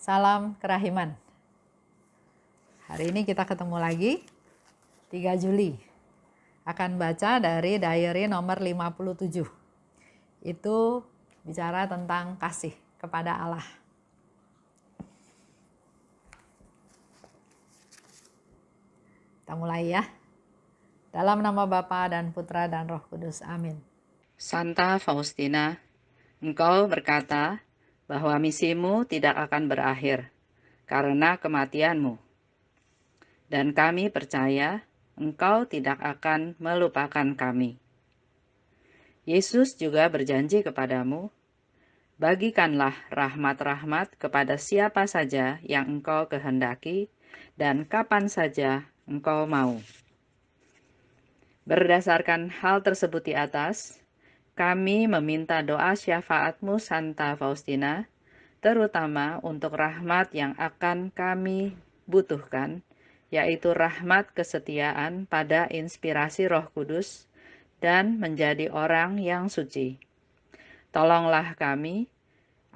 Salam kerahiman. Hari ini kita ketemu lagi 3 Juli. Akan baca dari diary nomor 57. Itu bicara tentang kasih kepada Allah. Kita mulai ya. Dalam nama Bapa dan Putra dan Roh Kudus. Amin. Santa Faustina, engkau berkata bahwa misimu tidak akan berakhir karena kematianmu. Dan kami percaya engkau tidak akan melupakan kami. Yesus juga berjanji kepadamu, bagikanlah rahmat-rahmat kepada siapa saja yang engkau kehendaki dan kapan saja engkau mau. Berdasarkan hal tersebut di atas, kami meminta doa syafaatmu Santa Faustina, terutama untuk rahmat yang akan kami butuhkan, yaitu rahmat kesetiaan pada inspirasi Roh Kudus dan menjadi orang yang suci. Tolonglah kami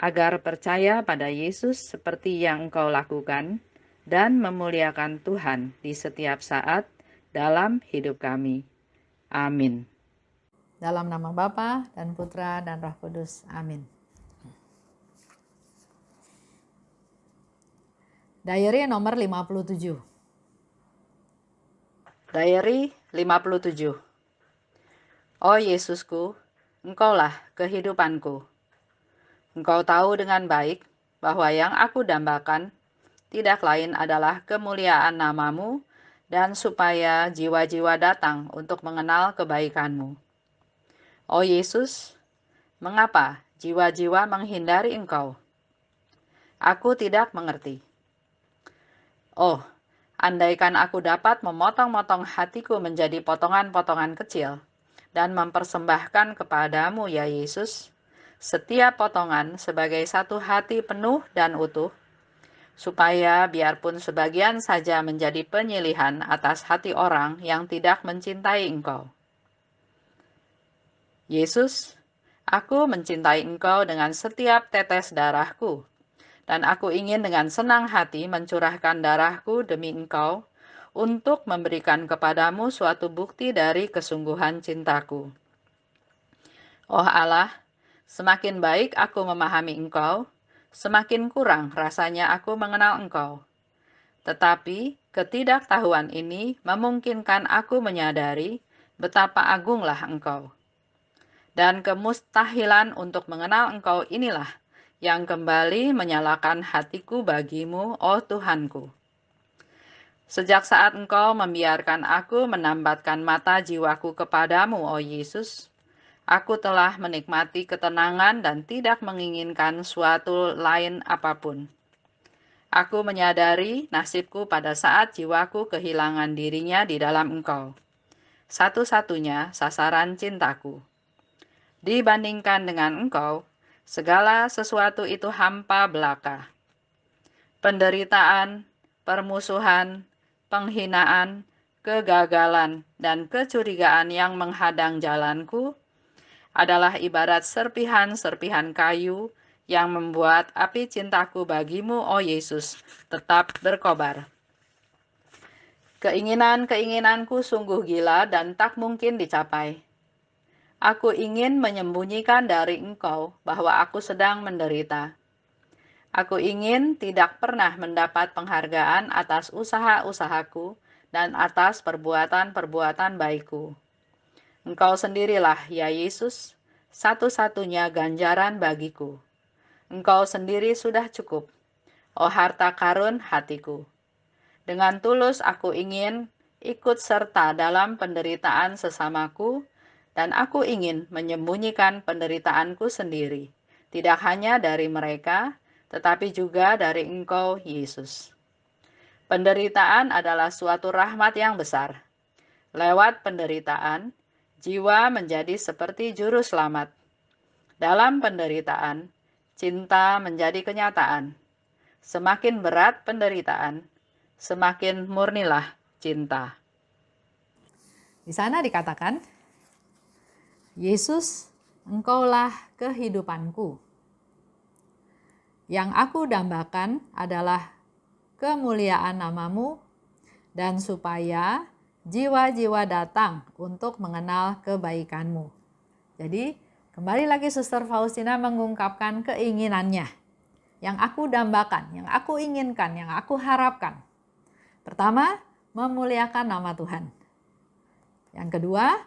agar percaya pada Yesus seperti yang Engkau lakukan dan memuliakan Tuhan di setiap saat dalam hidup kami. Amin. Dalam nama Bapa dan Putra dan Roh Kudus. Amin. Diary nomor 57. Diary 57. Oh Yesusku, Engkaulah kehidupanku. Engkau tahu dengan baik bahwa yang aku dambakan tidak lain adalah kemuliaan namamu dan supaya jiwa-jiwa datang untuk mengenal kebaikanmu. Oh Yesus, mengapa jiwa-jiwa menghindari Engkau? Aku tidak mengerti. Oh, andaikan aku dapat memotong-motong hatiku menjadi potongan-potongan kecil dan mempersembahkan kepadamu ya Yesus, setiap potongan sebagai satu hati penuh dan utuh, supaya biarpun sebagian saja menjadi penyilihan atas hati orang yang tidak mencintai Engkau. Yesus, aku mencintai Engkau dengan setiap tetes darahku, dan aku ingin dengan senang hati mencurahkan darahku demi Engkau untuk memberikan kepadamu suatu bukti dari kesungguhan cintaku. Oh Allah, semakin baik aku memahami Engkau, semakin kurang rasanya aku mengenal Engkau. Tetapi ketidaktahuan ini memungkinkan aku menyadari betapa agunglah Engkau. Dan kemustahilan untuk mengenal Engkau inilah yang kembali menyalakan hatiku bagimu, oh Tuhanku. Sejak saat Engkau membiarkan aku menambatkan mata jiwaku kepadamu, oh Yesus, aku telah menikmati ketenangan dan tidak menginginkan suatu lain apapun. Aku menyadari nasibku pada saat jiwaku kehilangan dirinya di dalam Engkau. Satu-satunya sasaran cintaku. Dibandingkan dengan Engkau, segala sesuatu itu hampa belaka. Penderitaan, permusuhan, penghinaan, kegagalan, dan kecurigaan yang menghadang jalanku adalah ibarat serpihan-serpihan kayu yang membuat api cintaku bagimu, oh Yesus, tetap berkobar. Keinginan-keinginanku sungguh gila dan tak mungkin dicapai. Aku ingin menyembunyikan dari Engkau bahwa aku sedang menderita. Aku ingin tidak pernah mendapat penghargaan atas usaha-usahaku dan atas perbuatan-perbuatan baikku. Engkau sendirilah, ya Yesus, satu-satunya ganjaran bagiku. Engkau sendiri sudah cukup, oh harta karun hatiku. Dengan tulus aku ingin ikut serta dalam penderitaan sesamaku, dan aku ingin menyembunyikan penderitaanku sendiri, tidak hanya dari mereka, tetapi juga dari Engkau, Yesus. Penderitaan adalah suatu rahmat yang besar. Lewat penderitaan, jiwa menjadi seperti juru selamat. Dalam penderitaan, cinta menjadi kenyataan. Semakin berat penderitaan, semakin murnilah cinta. Di sana dikatakan, Yesus, Engkaulah kehidupanku. Yang aku dambakan adalah kemuliaan namamu, dan supaya jiwa-jiwa datang untuk mengenal kebaikanmu. Jadi kembali lagi Suster Faustina mengungkapkan keinginannya. Yang aku dambakan, yang aku inginkan, yang aku harapkan. Pertama, memuliakan nama Tuhan. Yang kedua,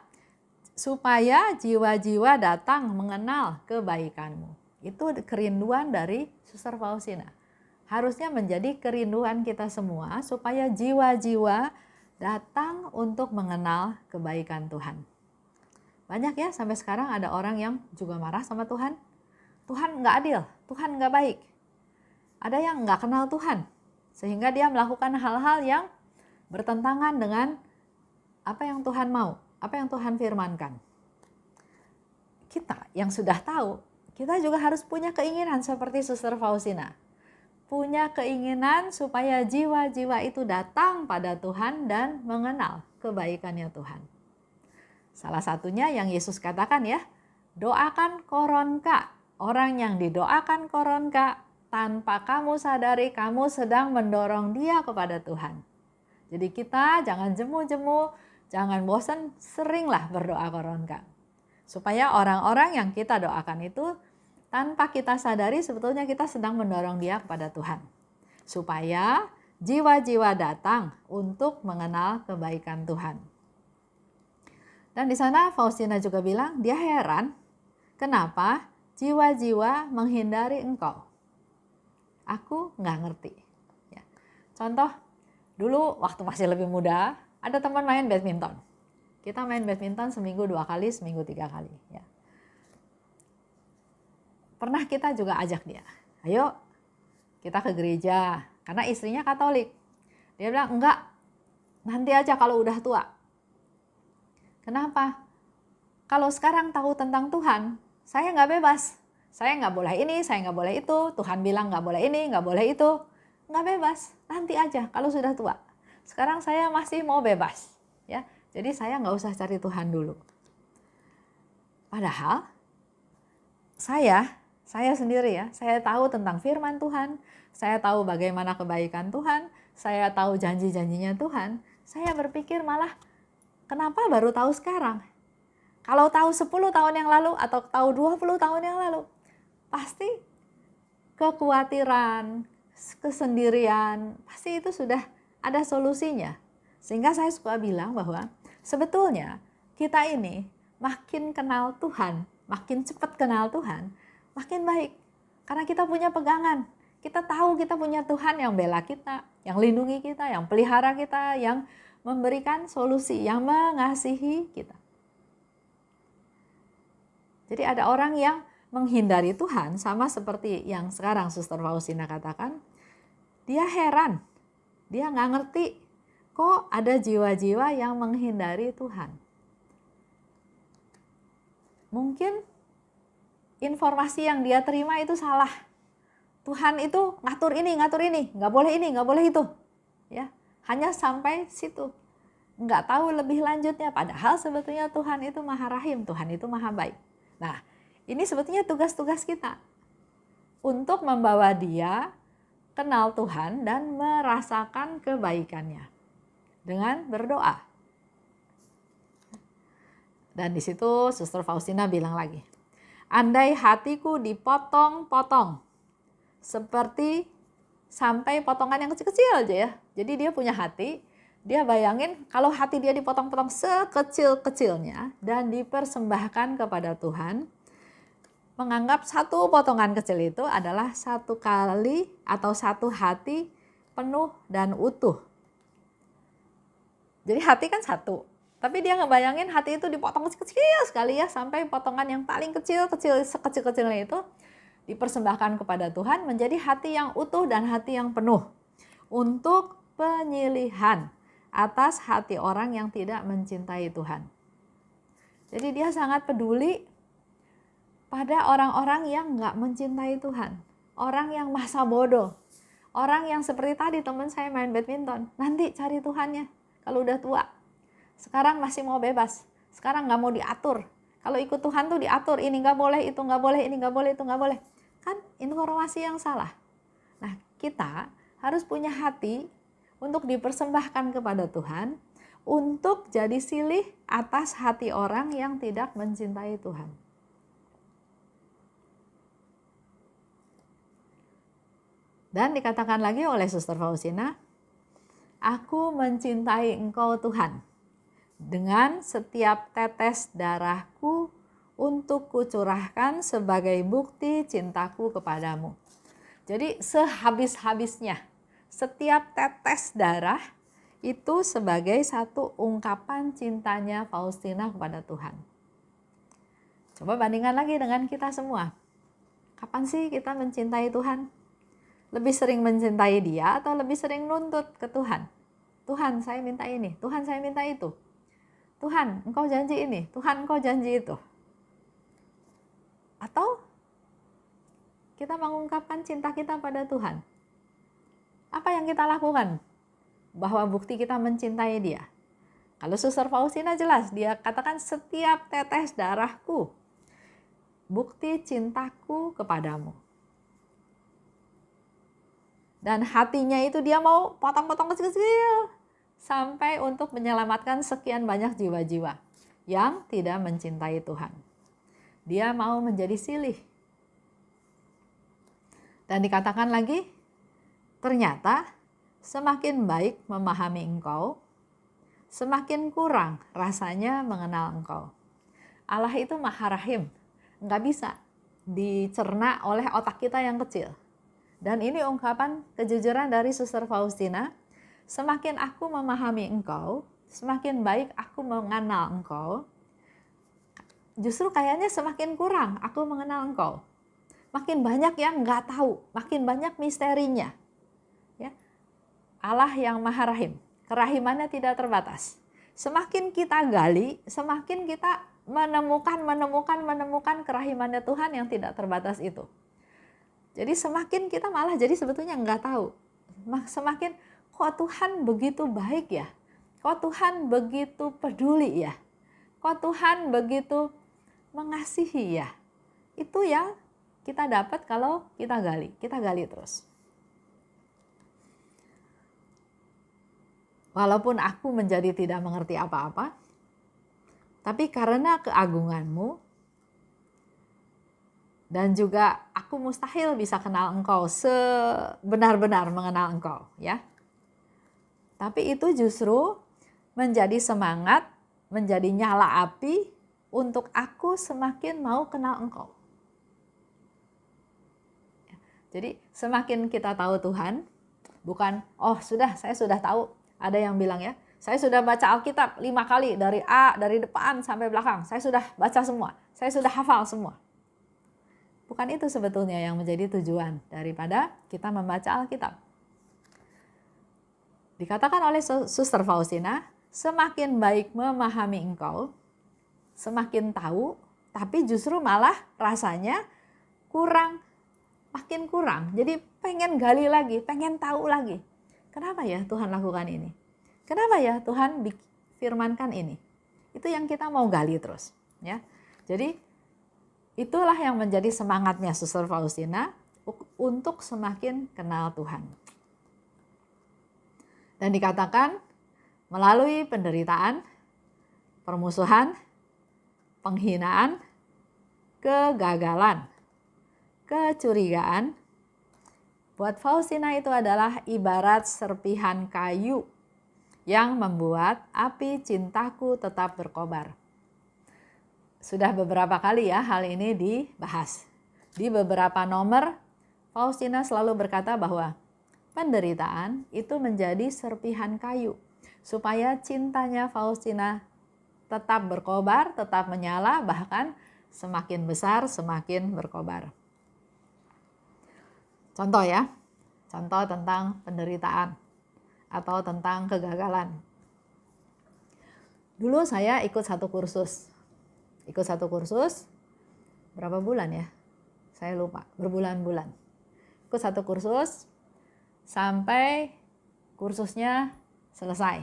supaya jiwa-jiwa datang mengenal kebaikanmu. Itu kerinduan dari Suster Faustina. Harusnya menjadi kerinduan kita semua supaya jiwa-jiwa datang untuk mengenal kebaikan Tuhan. Banyak ya sampai sekarang ada orang yang juga marah sama Tuhan. Tuhan nggak adil, Tuhan nggak baik. Ada yang nggak kenal Tuhan, sehingga dia melakukan hal-hal yang bertentangan dengan apa yang Tuhan mau, apa yang Tuhan firmankan. Kita yang sudah tahu, kita juga harus punya keinginan seperti Suster Faustina. Punya keinginan supaya jiwa-jiwa itu datang pada Tuhan dan mengenal kebaikannya Tuhan. Salah satunya yang Yesus katakan ya, doakan koronka. Orang yang didoakan koronka, tanpa kamu sadari kamu sedang mendorong dia kepada Tuhan. Jadi kita jangan jemu-jemu, jangan bosan, seringlah berdoa koronka. Supaya orang-orang yang kita doakan itu tanpa kita sadari sebetulnya kita sedang mendorong dia kepada Tuhan. Supaya jiwa-jiwa datang untuk mengenal kebaikan Tuhan. Dan di sana Faustina juga bilang dia heran kenapa jiwa-jiwa menghindari engkau. Aku nggak ngerti. Ya. Contoh, dulu waktu masih lebih muda ada teman main badminton. Kita main badminton seminggu 2 kali, seminggu 3 kali. Ya. Pernah kita juga ajak dia, ayo kita ke gereja, karena istrinya Katolik. Dia bilang, enggak, nanti aja kalau udah tua. Kenapa? Kalau sekarang tahu tentang Tuhan, saya nggak bebas. Saya nggak boleh ini, saya nggak boleh itu. Tuhan bilang nggak boleh ini, nggak boleh itu. Nggak bebas, nanti aja kalau sudah tua. Sekarang saya masih mau bebas. Ya, jadi saya nggak usah cari Tuhan dulu. Padahal saya sendiri ya, saya tahu tentang firman Tuhan, saya tahu bagaimana kebaikan Tuhan, saya tahu janji-janjinya Tuhan. Saya berpikir malah, kenapa baru tahu sekarang? Kalau tahu 10 tahun yang lalu atau tahu 20 tahun yang lalu, pasti kekhawatiran, kesendirian, pasti itu sudah ada solusinya. Sehingga saya suka bilang bahwa sebetulnya kita ini makin kenal Tuhan, makin cepat kenal Tuhan, makin baik. Karena kita punya pegangan. Kita tahu kita punya Tuhan yang bela kita, yang lindungi kita, yang pelihara kita, yang memberikan solusi, yang mengasihi kita. Jadi ada orang yang menghindari Tuhan, sama seperti yang sekarang Suster Faustina katakan, dia heran, dia nggak ngerti kok ada jiwa-jiwa yang menghindari Tuhan. Mungkin informasi yang dia terima itu salah. Tuhan itu ngatur ini, nggak boleh ini, nggak boleh itu. Ya, hanya sampai situ. Nggak tahu lebih lanjutnya, padahal sebetulnya Tuhan itu Maha Rahim, Tuhan itu Maha Baik. Nah, ini sebetulnya tugas-tugas kita untuk membawa dia kenal Tuhan dan merasakan kebaikannya dengan berdoa. Dan di situ Suster Faustina bilang lagi, andai hatiku dipotong-potong seperti sampai potongan yang kecil-kecil aja ya. Jadi dia punya hati, dia bayangin kalau hati dia dipotong-potong sekecil-kecilnya dan dipersembahkan kepada Tuhan, menganggap satu potongan kecil itu adalah satu kali atau satu hati penuh dan utuh. Jadi hati kan satu, tapi dia ngebayangin hati itu dipotong kecil sekali ya, sampai potongan yang paling kecil-kecil, sekecil-kecilnya itu dipersembahkan kepada Tuhan menjadi hati yang utuh dan hati yang penuh untuk penyilihan atas hati orang yang tidak mencintai Tuhan. Jadi dia sangat peduli pada orang-orang yang nggak mencintai Tuhan, orang yang masa bodoh, orang yang seperti tadi teman saya main badminton, nanti cari Tuhannya kalau udah tua. Sekarang masih mau bebas, sekarang nggak mau diatur. Kalau ikut Tuhan tuh diatur, ini nggak boleh, itu nggak boleh, ini nggak boleh, itu nggak boleh. Kan informasi yang salah. Nah, kita harus punya hati untuk dipersembahkan kepada Tuhan, untuk jadi silih atas hati orang yang tidak mencintai Tuhan. Dan dikatakan lagi oleh Suster Faustina, aku mencintai Engkau Tuhan, dengan setiap tetes darahku untuk kucurahkan sebagai bukti cintaku kepadamu. Jadi sehabis-habisnya, setiap tetes darah itu sebagai satu ungkapan cintanya Faustina kepada Tuhan. Coba bandingkan lagi dengan kita semua. Kapan sih kita mencintai Tuhan? Lebih sering mencintai Dia atau lebih sering nuntut ke Tuhan? Tuhan, saya minta ini. Tuhan, saya minta itu. Tuhan, Engkau janji ini. Tuhan, Engkau janji itu. Atau kita mengungkapkan cinta kita pada Tuhan. Apa yang kita lakukan? Bahwa bukti kita mencintai Dia. Kalau Suster Faustina jelas, dia katakan setiap tetes darahku, bukti cintaku kepadamu. Dan hatinya itu dia mau potong-potong kecil-kecil, sampai untuk menyelamatkan sekian banyak jiwa-jiwa yang tidak mencintai Tuhan. Dia mau menjadi silih. Dan dikatakan lagi, ternyata semakin baik memahami Engkau, semakin kurang rasanya mengenal Engkau. Allah itu Maha Rahim, nggak bisa dicerna oleh otak kita yang kecil. Dan ini ungkapan kejujuran dari Suster Faustina, semakin aku memahami Engkau, semakin baik aku mengenal Engkau, justru kayaknya semakin kurang aku mengenal Engkau. Makin banyak yang nggak tahu, makin banyak misterinya. Ya. Allah yang Maha Rahim, kerahimannya tidak terbatas. Semakin kita gali, semakin kita menemukan kerahimannya Tuhan yang tidak terbatas itu. Jadi semakin kita malah jadi sebetulnya nggak tahu. Semakin kok Tuhan begitu baik ya? Kok Tuhan begitu peduli ya? Kok Tuhan begitu mengasihi ya? Itu yang kita dapat kalau kita gali terus. Walaupun aku menjadi tidak mengerti apa-apa, tapi karena keagunganmu, dan juga aku mustahil bisa kenal Engkau sebenar-benar mengenal Engkau, ya. Tapi itu justru menjadi semangat, menjadi nyala api untuk aku semakin mau kenal Engkau. Jadi semakin kita tahu Tuhan, bukan, oh sudah, saya sudah tahu. Ada yang bilang ya, saya sudah baca Alkitab 5 kali, dari A, dari depan sampai belakang. Saya sudah baca semua, saya sudah hafal semua. Bukan itu sebetulnya yang menjadi tujuan daripada kita membaca Alkitab. Dikatakan oleh Suster Faustina, semakin baik memahami Engkau, semakin tahu, tapi justru malah rasanya makin kurang. Jadi pengen gali lagi, pengen tahu lagi. Kenapa ya Tuhan lakukan ini? Kenapa ya Tuhan firmankan ini? Itu yang kita mau gali terus, ya. Jadi itulah yang menjadi semangatnya Suster Faustina untuk semakin kenal Tuhan. Dan dikatakan melalui penderitaan, permusuhan, penghinaan, kegagalan, kecurigaan, buat Faustina itu adalah ibarat serpihan kayu yang membuat api cintaku tetap berkobar. Sudah beberapa kali ya hal ini dibahas. Di beberapa nomor, Faustina selalu berkata bahwa penderitaan itu menjadi serpihan kayu, supaya cintanya Faustina tetap berkobar, tetap menyala, bahkan semakin besar, semakin berkobar. Contoh ya, contoh tentang penderitaan atau tentang kegagalan. Dulu saya ikut satu kursus, berapa bulan ya? Saya lupa, berbulan-bulan. Ikut satu kursus sampai kursusnya selesai.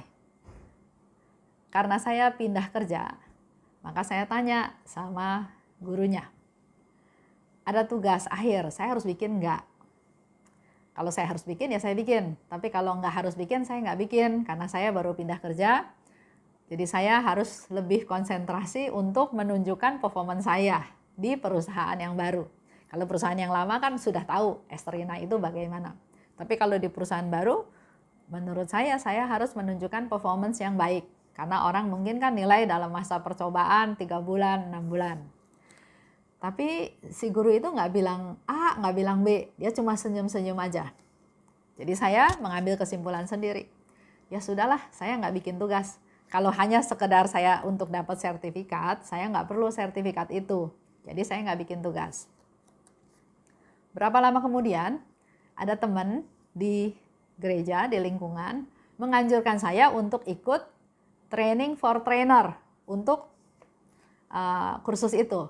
Karena saya pindah kerja, maka saya tanya sama gurunya, ada tugas akhir, saya harus bikin nggak? Kalau saya harus bikin, ya saya bikin. Tapi kalau nggak harus bikin, saya nggak bikin. Karena saya baru pindah kerja, jadi saya harus lebih konsentrasi untuk menunjukkan performance saya di perusahaan yang baru. Kalau perusahaan yang lama kan sudah tahu Esterina itu bagaimana. Tapi kalau di perusahaan baru, menurut saya harus menunjukkan performance yang baik. Karena orang mungkin kan nilai dalam masa percobaan 3 bulan, 6 bulan. Tapi si guru itu nggak bilang A, nggak bilang B. Dia cuma senyum-senyum aja. Jadi saya mengambil kesimpulan sendiri. Ya sudahlah, saya nggak bikin tugas. Kalau hanya sekedar saya untuk dapat sertifikat, saya nggak perlu sertifikat itu. Jadi saya nggak bikin tugas. Berapa lama kemudian, ada teman di gereja, di lingkungan, menganjurkan saya untuk ikut training for trainer untuk kursus itu.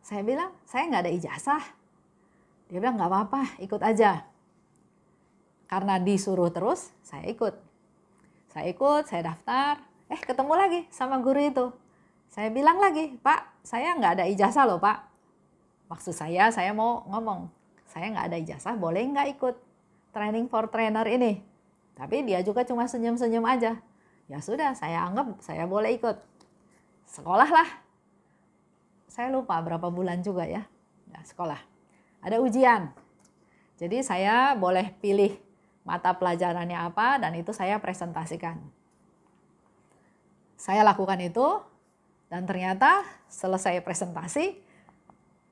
Saya bilang, saya nggak ada ijazah. Dia bilang, nggak apa-apa, ikut aja. Karena disuruh terus, saya ikut. Saya daftar, ketemu lagi sama guru itu. Saya bilang lagi, Pak, saya nggak ada ijazah loh, Pak. Maksud saya mau ngomong, saya nggak ada ijazah, boleh nggak ikut training for trainer ini? Tapi dia juga cuma senyum-senyum aja. Ya sudah, saya anggap saya boleh ikut. Sekolah lah. Saya lupa berapa bulan juga ya. Nah, sekolah. Ada ujian. Jadi saya boleh pilih mata pelajarannya apa dan itu saya presentasikan. Saya lakukan itu dan ternyata selesai presentasi,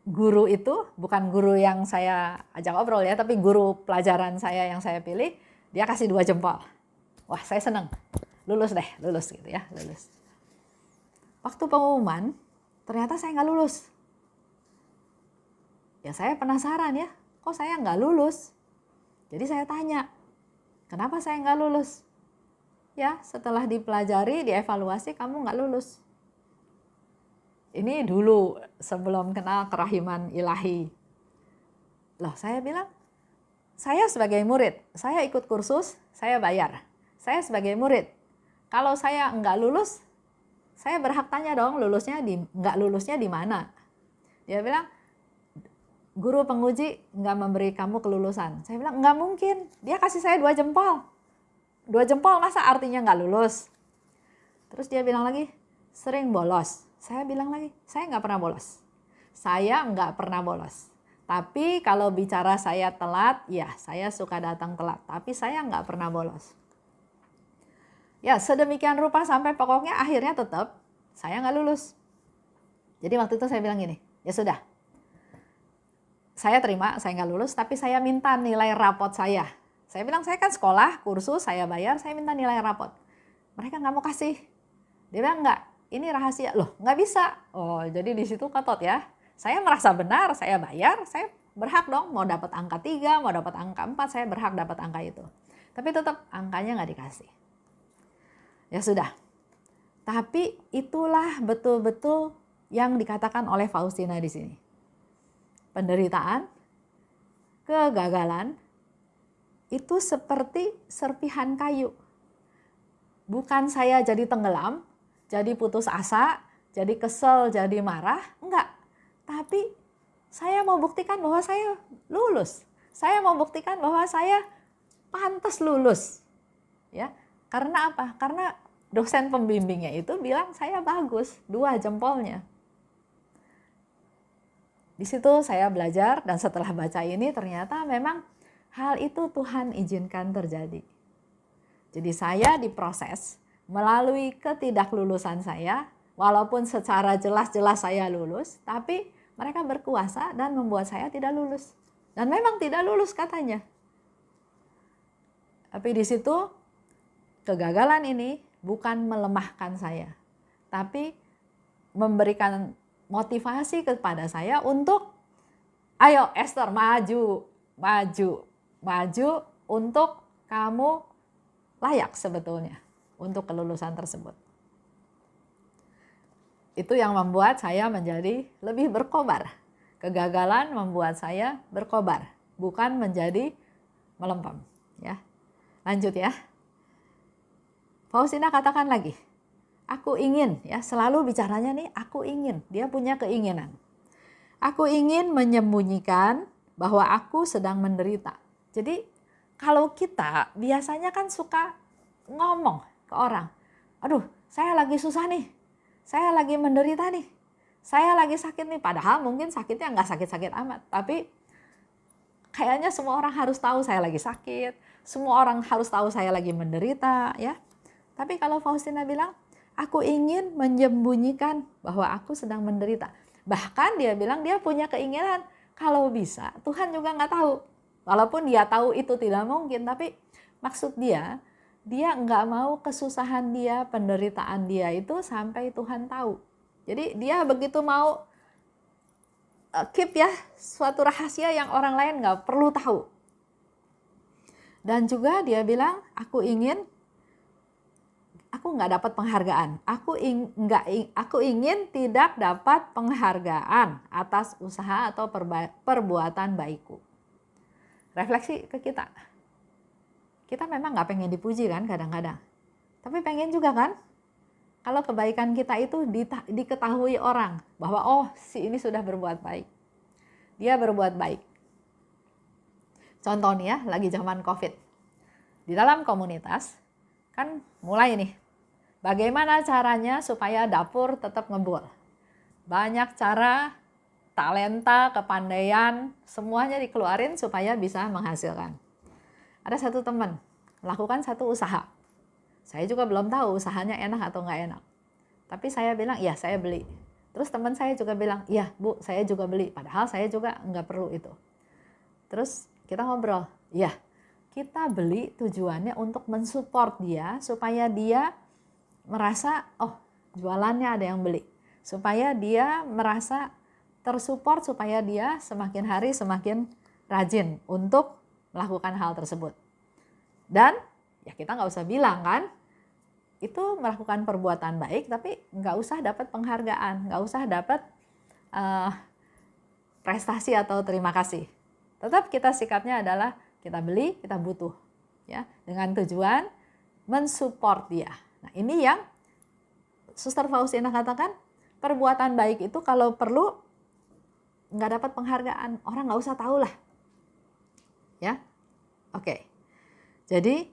guru itu, bukan guru yang saya ajak ngobrol ya, tapi guru pelajaran saya yang saya pilih, dia kasih 2 jempol. Wah, saya seneng. Lulus gitu ya, lulus. Waktu pengumuman, ternyata saya nggak lulus. Ya saya penasaran ya, kok saya nggak lulus? Jadi saya tanya, kenapa saya nggak lulus? Ya setelah dipelajari, dievaluasi, kamu nggak lulus. Ini dulu sebelum kenal kerahiman ilahi. Loh, saya bilang, saya sebagai murid, saya ikut kursus, saya bayar. Saya sebagai murid, kalau saya nggak lulus, saya berhak tanya dong, nggak lulusnya di mana? Dia bilang, guru penguji nggak memberi kamu kelulusan. Saya bilang, nggak mungkin, dia kasih saya 2 jempol. 2 jempol masa artinya nggak lulus? Terus dia bilang lagi, sering bolos. Saya bilang lagi, saya nggak pernah bolos. Saya nggak pernah bolos. Tapi kalau bicara saya telat, ya saya suka datang telat. Tapi saya nggak pernah bolos. Ya sedemikian rupa sampai pokoknya akhirnya tetap saya nggak lulus. Jadi waktu itu saya bilang gini, ya sudah. Saya terima, saya nggak lulus, tapi saya minta nilai rapot saya. Saya bilang, saya kan sekolah, kursus, saya bayar, saya minta nilai rapot. Mereka nggak mau kasih. Dia bilang, nggak, ini rahasia. Loh, nggak bisa. Oh, jadi di situ ketot ya. Saya merasa benar, saya bayar, saya berhak dong. Mau dapat angka 3, mau dapat angka 4, saya berhak dapat angka itu. Tapi tetap angkanya nggak dikasih. Ya sudah. Tapi itulah betul-betul yang dikatakan oleh Faustina di sini. Penderitaan, kegagalan, itu seperti serpihan kayu. Bukan saya jadi tenggelam, jadi putus asa, jadi kesel, jadi marah, enggak. Tapi saya mau buktikan bahwa saya lulus. Saya mau buktikan bahwa saya pantas lulus. Ya, karena apa? Karena dosen pembimbingnya itu bilang saya bagus, 2 jempolnya. Di situ saya belajar dan setelah baca ini ternyata memang hal itu Tuhan izinkan terjadi. Jadi saya diproses melalui ketidaklulusan saya, walaupun secara jelas-jelas saya lulus, tapi mereka berkuasa dan membuat saya tidak lulus. Dan memang tidak lulus katanya. Tapi di situ kegagalan ini bukan melemahkan saya, tapi memberikan motivasi kepada saya untuk ayo Esther maju untuk kamu layak sebetulnya untuk kelulusan tersebut. Itu yang membuat saya menjadi lebih berkobar. Kegagalan membuat saya berkobar, bukan menjadi melempem. Ya, lanjut ya. Faustina katakan lagi, aku ingin, ya selalu bicaranya nih, aku ingin. Dia punya keinginan. Aku ingin menyembunyikan bahwa aku sedang menderita. Jadi kalau kita biasanya kan suka ngomong ke orang, aduh saya lagi susah nih, saya lagi menderita nih, saya lagi sakit nih. Padahal mungkin sakitnya nggak sakit-sakit amat, tapi kayaknya semua orang harus tahu saya lagi sakit, semua orang harus tahu saya lagi menderita, ya. Tapi kalau Faustina bilang, aku ingin menyembunyikan bahwa aku sedang menderita. Bahkan dia bilang dia punya keinginan, kalau bisa Tuhan juga nggak tahu. Walaupun dia tahu itu tidak mungkin, tapi maksud dia nggak mau kesusahan dia, penderitaan dia itu sampai Tuhan tahu. Jadi dia begitu mau keep ya suatu rahasia yang orang lain nggak perlu tahu. Dan juga dia bilang, aku nggak dapat penghargaan. Aku ingin tidak dapat penghargaan atas usaha atau perbuatan baikku. Refleksi ke kita. Kita memang nggak pengen dipuji kan kadang-kadang. Tapi pengen juga kan kalau kebaikan kita itu diketahui orang. Bahwa oh si ini sudah berbuat baik. Dia berbuat baik. Contohnya lagi zaman COVID. Di dalam komunitas kan mulai nih. Bagaimana caranya supaya dapur tetap ngebul. Banyak cara, talenta, kepandaian, semuanya dikeluarin supaya bisa menghasilkan. Ada satu teman, lakukan satu usaha. Saya juga belum tahu usahanya enak atau nggak enak. Tapi saya bilang, iya saya beli. Terus teman saya juga bilang, iya Bu, saya juga beli. Padahal saya juga nggak perlu itu. Terus kita ngobrol, iya kita beli tujuannya untuk mensupport dia, supaya dia merasa, oh jualannya ada yang beli. Supaya dia merasa tersupport, supaya dia semakin hari semakin rajin untuk melakukan hal tersebut. Dan ya kita nggak usah bilang kan, itu melakukan perbuatan baik, tapi nggak usah dapat penghargaan, nggak usah dapat prestasi atau terima kasih. Tetap kita sikapnya adalah kita beli, kita butuh, ya, dengan tujuan mensupport dia. Nah ini yang Suster Faustina katakan, perbuatan baik itu kalau perlu nggak dapat penghargaan, orang nggak usah tahu lah, ya. Oke, jadi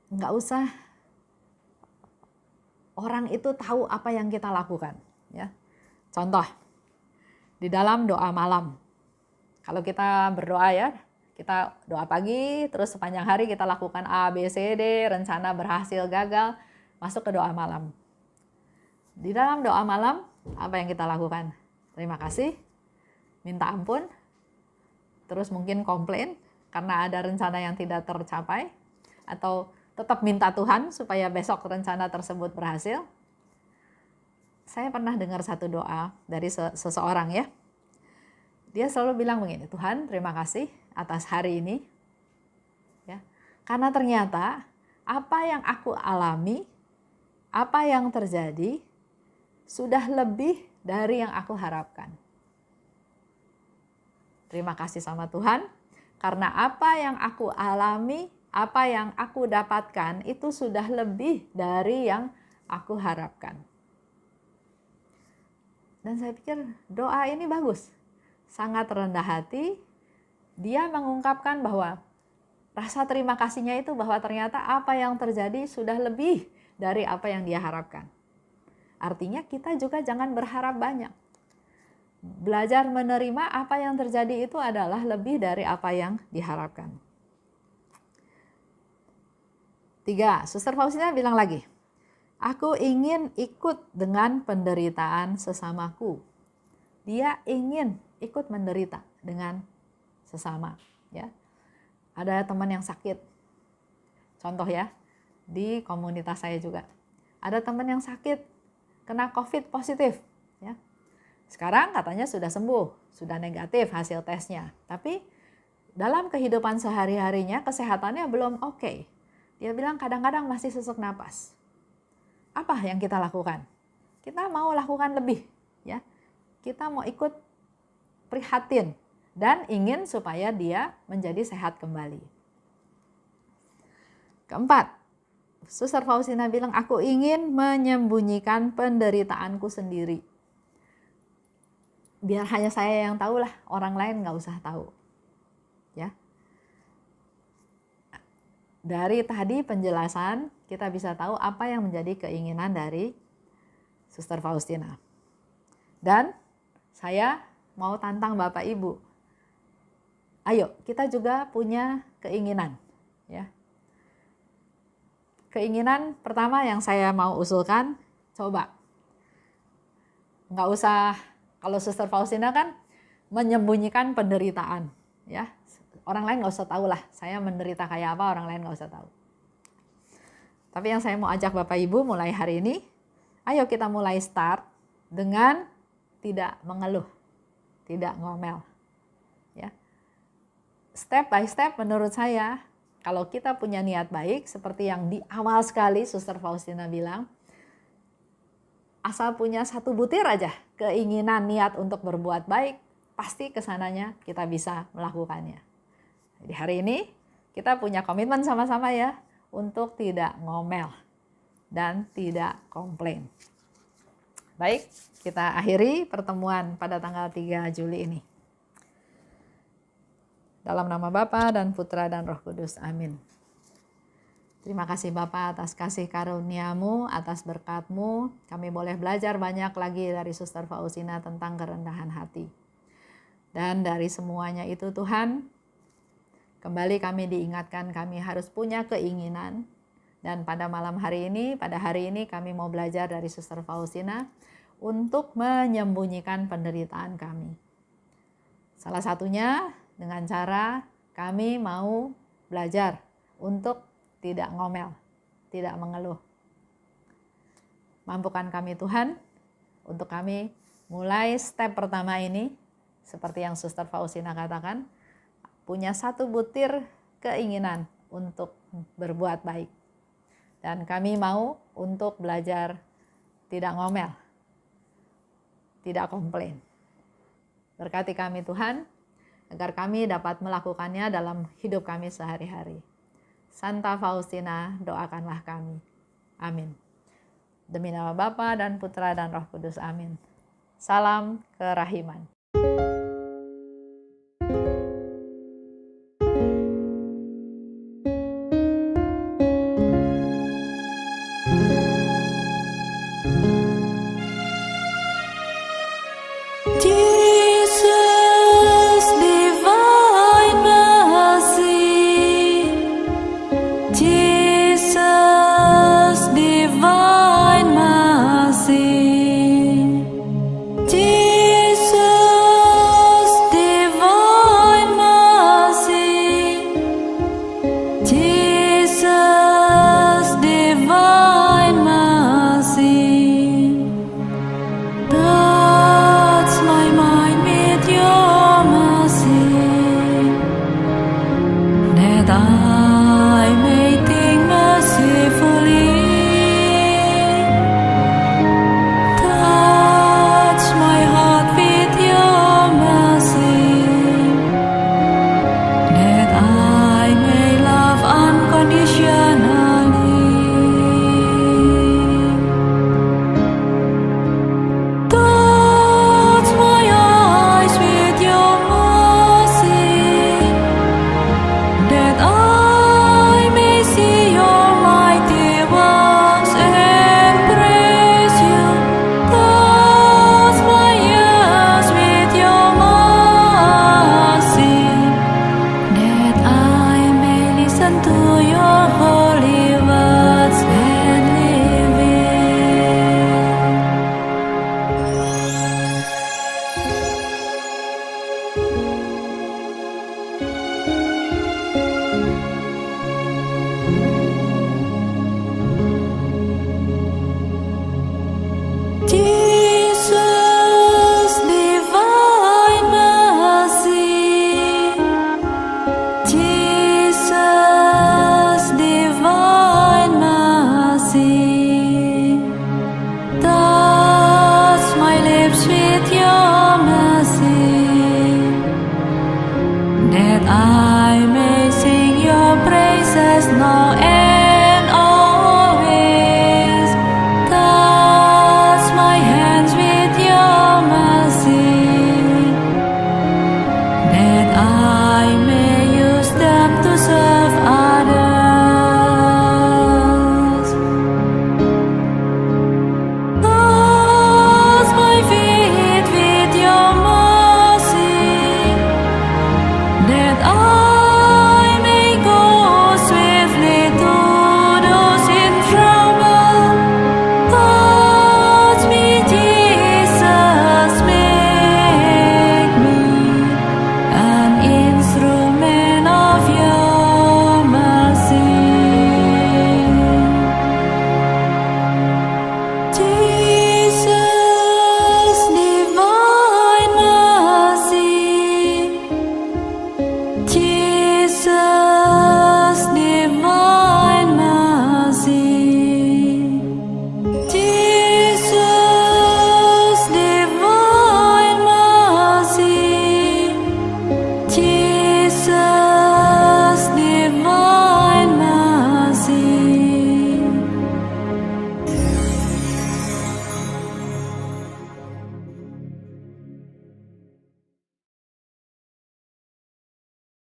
nggak usah orang itu tahu apa yang kita lakukan, ya. Contoh di dalam doa malam, kalau kita berdoa ya, kita doa pagi, terus sepanjang hari kita lakukan A, B, C, D, rencana berhasil, gagal, masuk ke doa malam. Di dalam doa malam, apa yang kita lakukan? Terima kasih, minta ampun, terus mungkin komplain karena ada rencana yang tidak tercapai, atau tetap minta Tuhan supaya besok rencana tersebut berhasil. Saya pernah dengar satu doa dari seseorang ya. Dia selalu bilang begini, Tuhan terima kasih atas hari ini. Ya, karena ternyata apa yang aku alami, apa yang terjadi, sudah lebih dari yang aku harapkan. Terima kasih sama Tuhan, karena apa yang aku alami, apa yang aku dapatkan, itu sudah lebih dari yang aku harapkan. Dan saya pikir doa ini bagus, sangat rendah hati. Dia mengungkapkan bahwa rasa terima kasihnya itu bahwa ternyata apa yang terjadi sudah lebih dari apa yang dia harapkan. Artinya kita juga jangan berharap banyak. Belajar menerima apa yang terjadi itu adalah lebih dari apa yang diharapkan. 3, Suster Faustina bilang lagi, aku ingin ikut dengan penderitaan sesamaku. Dia ingin ikut menderita dengan sesama, ya. Ada teman yang sakit. Contoh ya, di komunitas saya juga. Ada teman yang sakit, kena COVID positif, ya. Sekarang katanya sudah sembuh, sudah negatif hasil tesnya. Tapi dalam kehidupan sehari-harinya kesehatannya belum oke. Dia bilang kadang-kadang masih sesak napas. Apa yang kita lakukan? Kita mau lakukan lebih, ya. Kita mau ikut prihatin dan ingin supaya dia menjadi sehat kembali. 4, Suster Faustina bilang, aku ingin menyembunyikan penderitaanku sendiri. biar hanya saya yang tahu lah, orang lain nggak usah tahu. Ya. Dari tadi penjelasan kita bisa tahu apa yang menjadi keinginan dari Suster Faustina. Dan saya mau tantang Bapak Ibu. Ayo, kita juga punya keinginan, ya. Keinginan pertama yang saya mau usulkan, coba nggak usah, kalau Suster Faustina kan menyembunyikan penderitaan, ya. Orang lain nggak usah tahu lah, saya menderita kayak apa, orang lain nggak usah tahu. Tapi yang saya mau ajak Bapak Ibu mulai hari ini, ayo kita mulai start dengan tidak mengeluh, tidak ngomel, ya. Step by step menurut saya, kalau kita punya niat baik, seperti yang di awal sekali Suster Faustina bilang, asal punya satu butir aja keinginan niat untuk berbuat baik, pasti kesananya kita bisa melakukannya. Jadi hari ini kita punya komitmen sama-sama ya, untuk tidak ngomel dan tidak komplain. Baik, kita akhiri pertemuan pada tanggal 3 Juli ini. Dalam nama Bapa dan Putra dan Roh Kudus. Amin. Terima kasih Bapa atas kasih karunia-Mu, atas berkat-Mu. Kami boleh belajar banyak lagi dari Suster Faustina tentang kerendahan hati. Dan dari semuanya itu Tuhan, kembali kami diingatkan kami harus punya keinginan. Dan pada malam hari ini, pada hari ini kami mau belajar dari Suster Faustina untuk menyembunyikan penderitaan kami. Salah satunya dengan cara kami mau belajar untuk tidak ngomel, tidak mengeluh. Mampukan kami Tuhan untuk kami mulai step pertama ini, seperti yang Suster Faustina katakan, punya satu butir keinginan untuk berbuat baik. Dan kami mau untuk belajar tidak ngomel, tidak komplain. Berkati kami Tuhan, agar kami dapat melakukannya dalam hidup kami sehari-hari. Santa Faustina, doakanlah kami. Amin. Demi nama Bapa dan Putra dan Roh Kudus. Amin. Salam kerahiman. Di